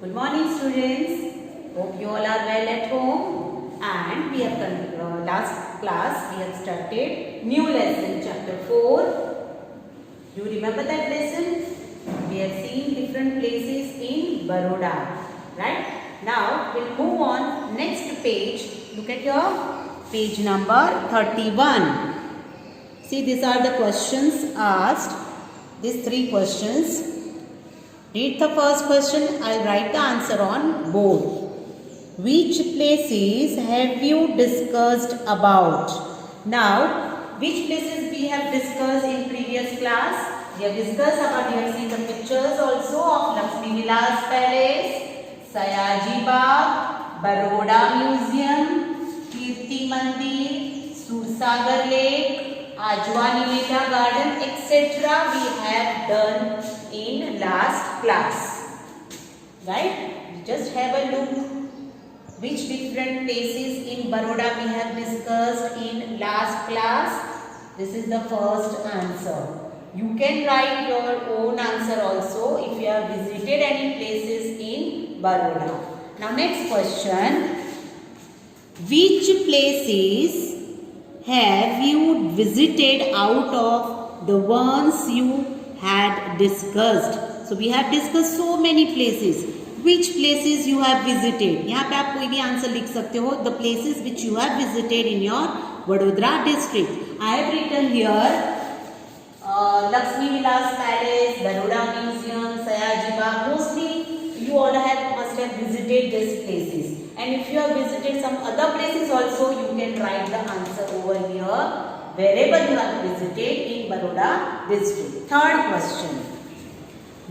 Good morning, students. Hope you all are well at home. And we have last class we have started new lesson, chapter 4. Do you remember that lesson? We have seen different places in Baroda, right? Now we'll move on next page. Look at your page number 31. See, these are the questions asked. These 3 questions. Read the first question. I'll write the answer on board. Which places have you discussed about? Now, which places we have discussed in previous class? We have discussed about, we have seen the pictures also of Lakshmi Vilas Palace, Sayaji Bagh, Baroda Museum, Kirti Mandir, Sursagar Lake, Ajwa Nimeta Garden, etc. we have done in last class, right? Just have a look which different places in Baroda we have discussed in last class. This is the first answer. You can write your own answer also if you have visited any places in Baroda. Now next question. Which places have you visited out of the ones you had discussed? So we have discussed so many places. Which places you have visited? यहाँ पे आप कोई भी answer लिख सकते हो. The places which you have visited in your Vadodara district. I have written here Lakshmi Vilas Palace, Baroda Museum, Sayaji Bagh. Mostly you all must have visited these places. And if you have visited some other places also, you can write the answer over here wherever you have visited in Baroda district. Third question.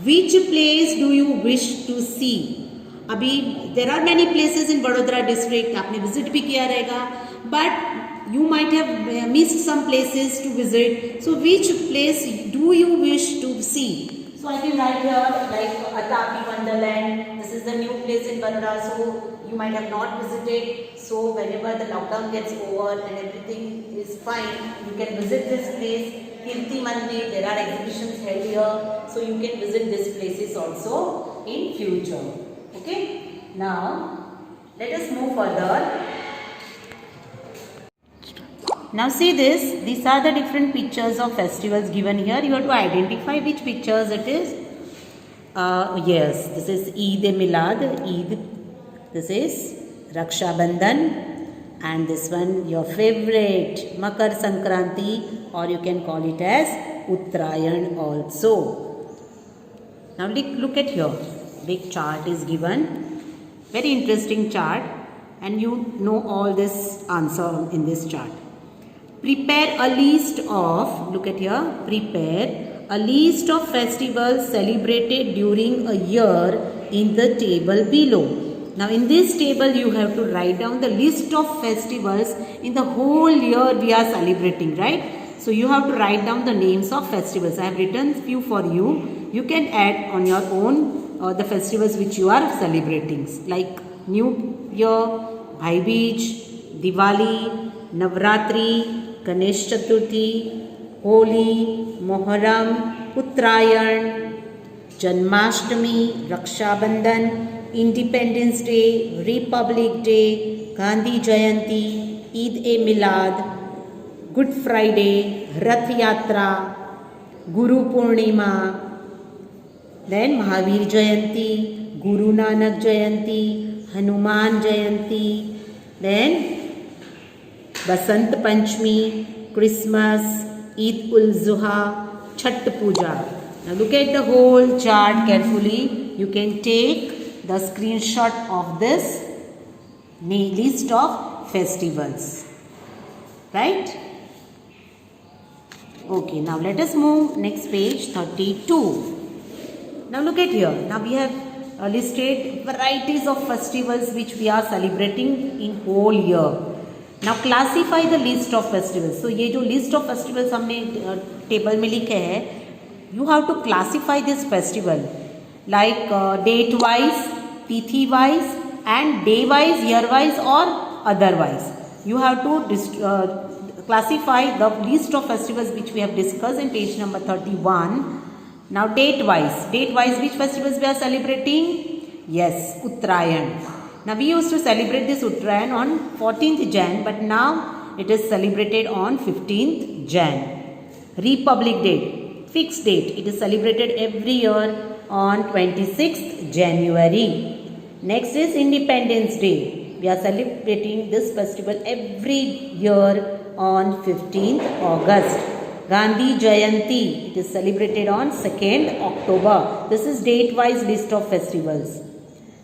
Which place do you wish to see? Abhi, there are many places in Vadodara district. आपने visit भी किया रहेगा, but you might have missed some places to visit. So which place do you wish to see? So I can write here like Atapi Wonderland. This is the new place in Vadodara. So you might have not visited. So whenever the lockdown gets over and everything is fine, you can visit this place. Kirti Mandir, there are exhibitions held here, so you can visit these places also in future. Okay. Now let us move further. Now see this. These are the different pictures of festivals given here. You have to identify which pictures it is. Yes, this is Eid-e-Milad, Eid. This is Raksha Bandhan. And this one, your favorite, Makar Sankranti, or you can call it as Uttarayan also. Now look at here. Big chart is given. Very interesting chart. And you know all this answer in this chart. Prepare a list of, look at here, prepare a list of festivals celebrated during a year in the table below. Now in this table you have to write down the list of festivals in the whole year we are celebrating, right? So you have to write down the names of festivals. I have written few for you. You can add on your own the festivals which you are celebrating, like New Year, Bhai Beej, Diwali, Navratri, Ganesh Chaturthi, Holi, Moharram, Uttarayan, Janmashtami, Raksha Bandhan, Independence Day, Republic Day, Gandhi Jayanti, Eid-e-Milad, Good Friday, Rath Yatra, Guru Purnima, then Mahavir Jayanti, Guru Nanak Jayanti, Hanuman Jayanti, then Basant Panchami, Christmas, Eid ul Zuha, Chhath Puja. Now look at the whole chart carefully. You can take the screenshot of this list of festivals, right? Okay, now let us move next page 32. Now look at here. Now we have listed varieties of festivals which we are celebrating in whole year. Now classify the list of festivals. So ये जो list of festivals हमने table में लिखे हैं, you have to classify this festival like date wise, tithi wise, and day wise, year wise, or otherwise. You have to classify the list of festivals which we have discussed in page number 31. Now date wise which festivals we are celebrating? Yes, Uttarayan. Now we used to celebrate this Uttarayan on 14th Jan, but now it is celebrated on 15th Jan. Republic Day, fixed date. It is celebrated every year on 26th January. Next is Independence Day. We are celebrating this festival every year on 15th August. Gandhi Jayanti, it is celebrated on 2nd October. This is date-wise list of festivals.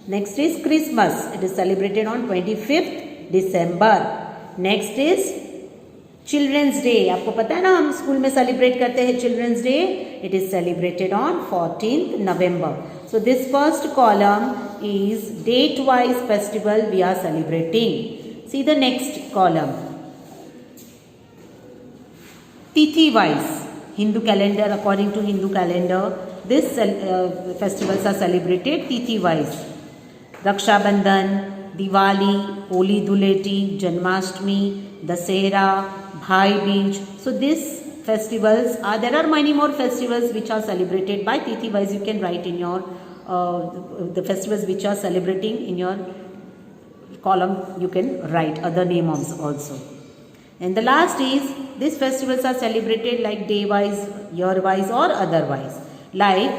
Next is Christmas, it is celebrated on 25th December. Next is Children's Day. आपको पता है ना हम school में celebrate करते हैं Children's Day. It is celebrated on 14th November. So this first column is date-wise festival we are celebrating. See the next column. Tithi-wise, Hindu calendar, according to Hindu calendar, this festivals are celebrated Tithi-wise. Raksha Bandhan, Diwali, Holi Dhuleti, Janmashtami, Dasera, Bhai Beej. So these festivals are, there are many more festivals which are celebrated by Tithi-wise. You can write in your, the festivals which are celebrating in your column, you can write other names also. And the last is, these festivals are celebrated like day-wise, year-wise or otherwise. Like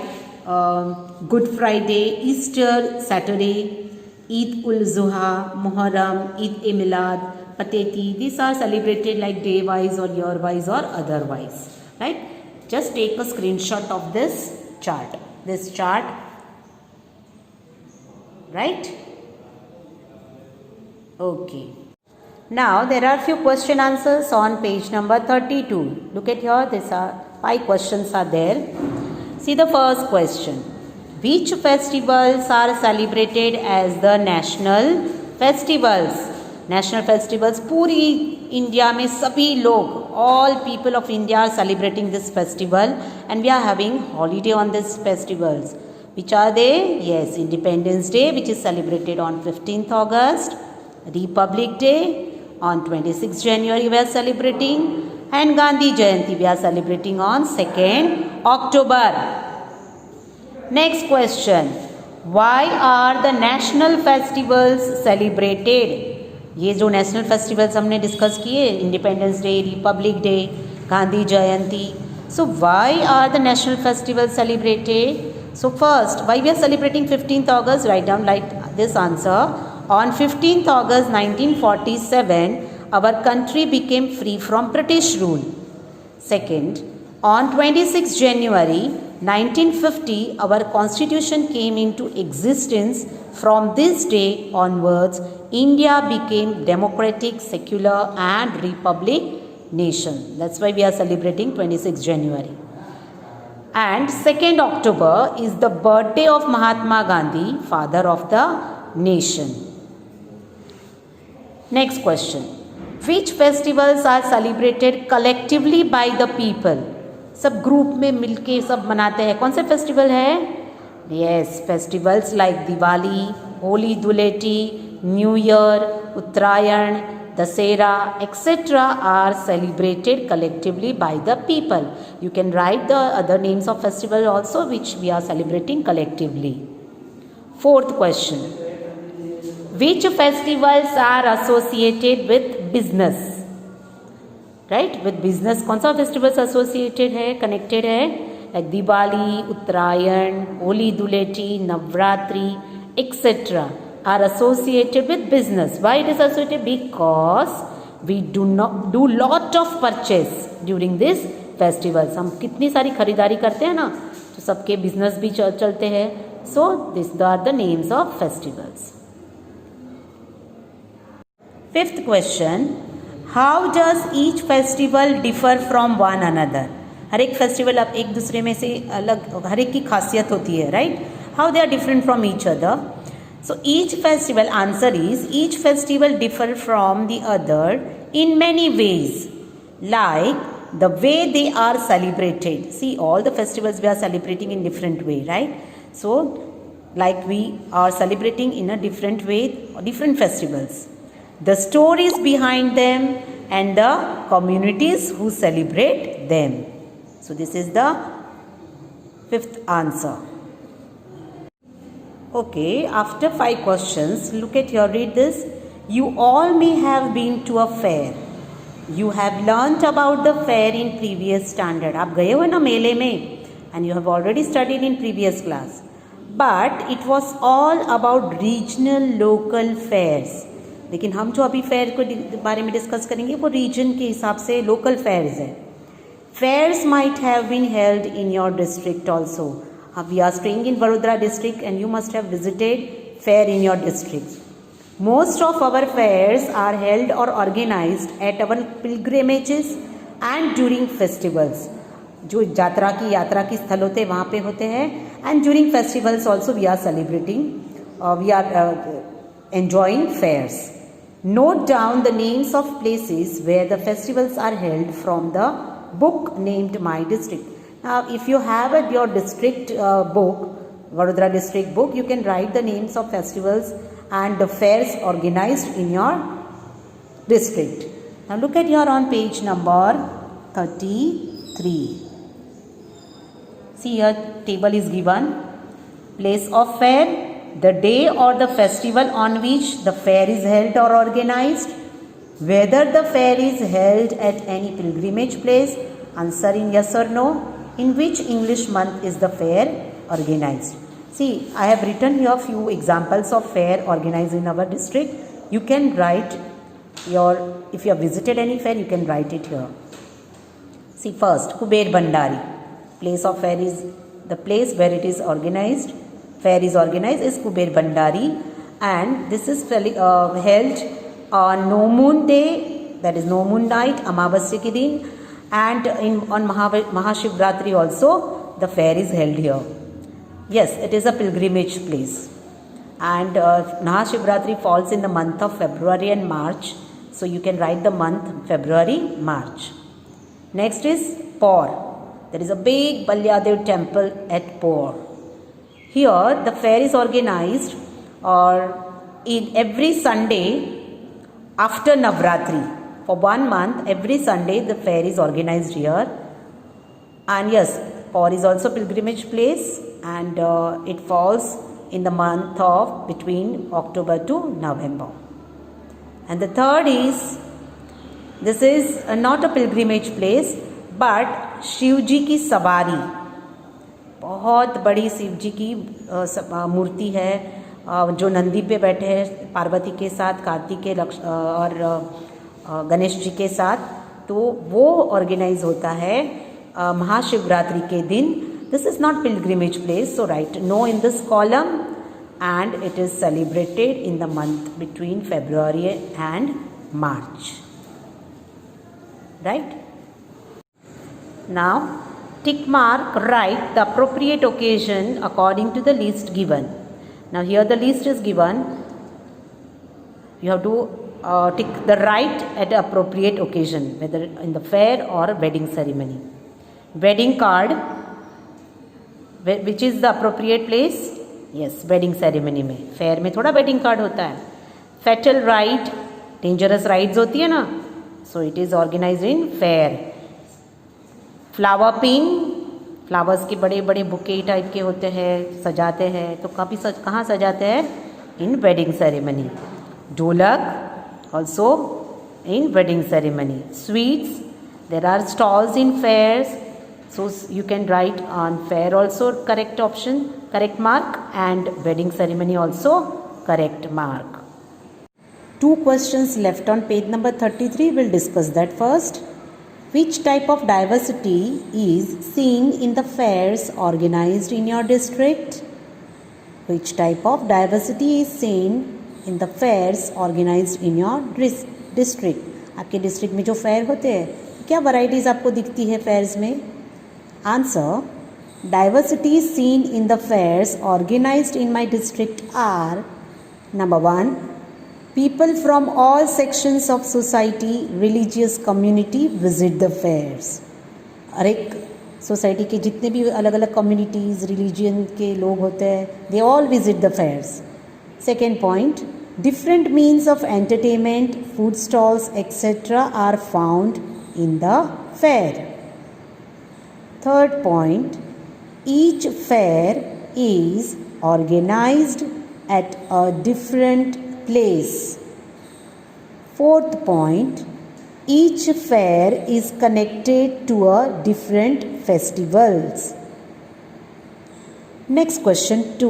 Good Friday, Easter Saturday, Eid-ul-Zuha, Muharram, Eid-e-Milad, Pateti. These are celebrated like day-wise or year-wise or otherwise. Right? Just take a screenshot of this chart. This chart. Right? Okay. Now there are few question answers on page number 32. Look at here, these are 5 questions are there. See the first question. Which festivals are celebrated as the national festivals? National festivals, पूरी India में सभी लोग, all people of India are celebrating this festival and we are having holiday on these festivals. Which are they? Yes, Independence Day, which is celebrated on 15th August. Republic Day, on 26th January we are celebrating, and Gandhi Jayanti we are celebrating on 2nd October. Next question. Why are the national festivals celebrated? ये जो national festivals हमने discuss किए, Independence Day, Republic Day, Gandhi Jayanti. So why are the national festivals celebrated? So first, why we are celebrating 15th August? Write down like this answer. On 15th August 1947, our country became free from British rule. Second, on 26th January 1950, our constitution came into existence. From this day onwards, India became democratic, secular and republic nation. That's why we are celebrating 26th January. And 2nd October is the birthday of Mahatma Gandhi, father of the nation. Next question. Which festivals are celebrated collectively by the people? सब group में मिलके सब मनाते हैं. कौन से festival है? Yes, festivals like Diwali, Holi Dhuleti, New Year, Uttarayan, Dasera, etc. are celebrated collectively by the people. You can write the other names of festival also which we are celebrating collectively. Fourth question. Which festivals are associated with business? Right? With business, कौन सा festivals associated है, connected है? Like Diwali, Uttarayan, Holi Dhuleti, Navratri, etc. are associated with business. Why it is associated? Because we do lot of purchase during this festivals. हम कितनी सारी खरीदारी करते हैं ना, तो सबके business भी चलते हैं. So these are the names of festivals. Fifth question. How does each festival differ from one another? हर एक फेस्टिवल अब एक दूसरे में से अलग, हर एक की खासियत होती है, right? How they are different from each other. So each festival, answer is each festival differ from the other in many ways, like the way they are celebrated. See all the festivals we are celebrating in different way, right? So like we are celebrating in a different way different festivals, the stories behind them and the communities who celebrate them. So this is the fifth answer. Okay, after 5 questions, look at here, read this. You all may have been to a fair. You have learnt about the fair in previous standard. आप गए हो ना मेले में, and you have already studied in previous class. But it was all about regional local fairs. लेकिन हम जो अभी फेयर को बारे में डिस्कस करेंगे वो रीजन के हिसाब से लोकल फेयर्स है. Fairs might have been held in your district also. We are staying in Vadodara district and you must have visited fair in your district. Most of our fairs are held or organized at our pilgrimages and during festivals. जो यात्रा की स्थल होते हैं वहाँ पे होते हैं. And during festivals also we are celebrating, we are enjoying fairs. Note down the names of places where the festivals are held from the book named My District. Now, if you have your district book, Vadodara district book, you can write the names of festivals and the fairs organized in your district. Now, look at here on page number 33. See here, table is given. Place of fair, the day or the festival on which the fair is held or organized. Whether the fair is held at any pilgrimage place, answer in yes or no. In which English month is the fair organized? See, I have written here few examples of fair organized in our district. You can write if you have visited any fair, you can write it here. See, first, Kuber Bhandari. Place of fair is the place where it is organized. Fair is organized is Kuber Bhandari, and this is held on no moon day, that is no moon night, Amavasya ki din, and on Mahashivratri also the fair is held here. Yes, it is a pilgrimage place, and Mahashivratri falls in the month of February and March, so you can write the month February, March. Next is Por. There is a big Balyadev temple at Por. Here the fair is organized in every Sunday after Navratri. For 1 month, every Sunday the fair is organized here. And yes, Por is also pilgrimage place, and it falls in the month of between October to November. And the third is, this is not a pilgrimage place, but Shivji की सवारी. बहुत बड़ी शिवजी की मूर्ति है जो नंदी पे बैठे हैं पार्वती के साथ, कार्तिकेय और गणेश जी के साथ. तो वो ऑर्गेनाइज होता है महाशिवरात्रि के दिन. This is not pilgrimage place, so right no in this column, and it is celebrated in the month between February and March. Right now tick mark, write the appropriate occasion according to the list given. Now here the list is given. You have to tick the right at the appropriate occasion, whether in the fair or wedding ceremony. Wedding card, which is the appropriate place? Yes, wedding ceremony में. Fair में थोड़ा wedding card होता है. Fatal ride, dangerous rides होती है ना, so it is organized in fair. Flower pin, flowers के बड़े बड़े बुके टाइप के होते हैं, सजाते हैं. तो कहाँ सजाते हैं? In wedding ceremony. Dholak also in wedding ceremony. Sweets, there are stalls in fairs, so you can write on fair also correct option, correct mark, and wedding ceremony also correct mark. 2 questions left on page number 33. We'll discuss that first. Which type of diversity is seen in the fairs organized in your district? Which type of diversity is seen in the fairs organized in your district? आपके district में जो fair होते हैं, क्या varieties आपको दिखती है fairs में? Answer, diversity seen in the fairs organised in my district are, number 1, people from all sections of society, religious community visit the fairs. हर एक सोसाइटी के जितने भी अलग अलग कम्युनिटीज़, रिलीजियन के लोग होते हैं, they all visit the fairs. Second point, different means of entertainment, food stalls, etc. are found in the fair. Third point, each fair is organized at a different place. Fourth point, each fair is connected to a different festivals. Next question 2.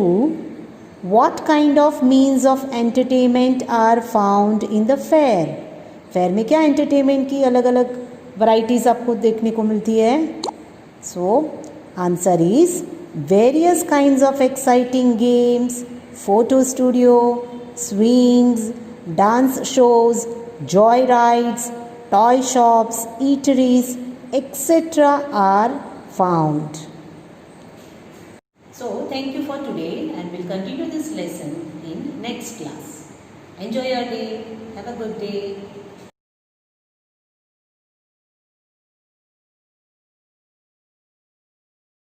What kind of means of entertainment are found in the fair? Fair में क्या entertainment की अलग अलग varieties आपको देखने को मिलती है? So answer is various kinds of exciting games, photo studio, swings, dance shows, joy rides, toy shops, eateries, etc. are found. So, thank you for today and we'll continue this lesson in next class. Enjoy your day. Have a good day.